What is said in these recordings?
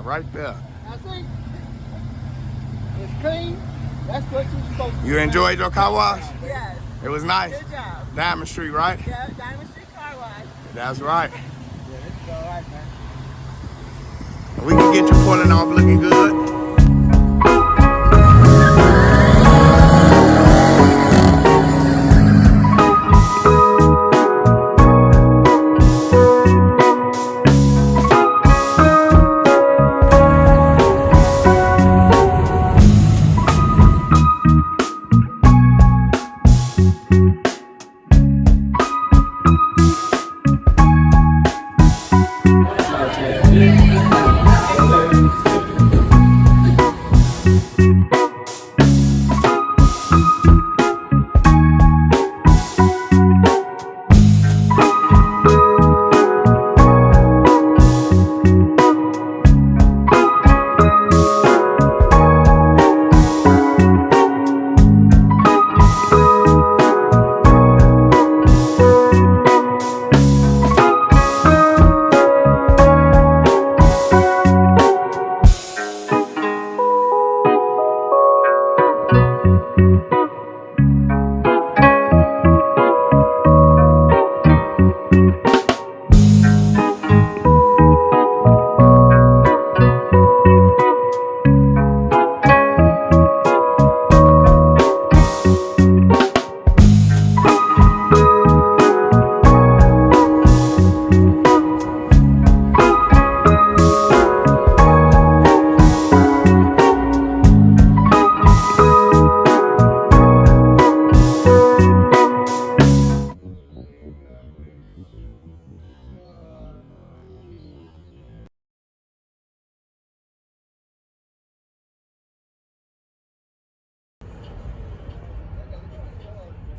right there. I see. It's clean. That's what you're supposed to do. You enjoyed your car wash? Yes. It was nice. Good job. Diamond Street, right? Yeah, Diamond Street Car Wash. That's right. Yeah, it's all right, man. We can get you pulling off looking good.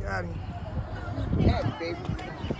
Got him. Yeah, baby.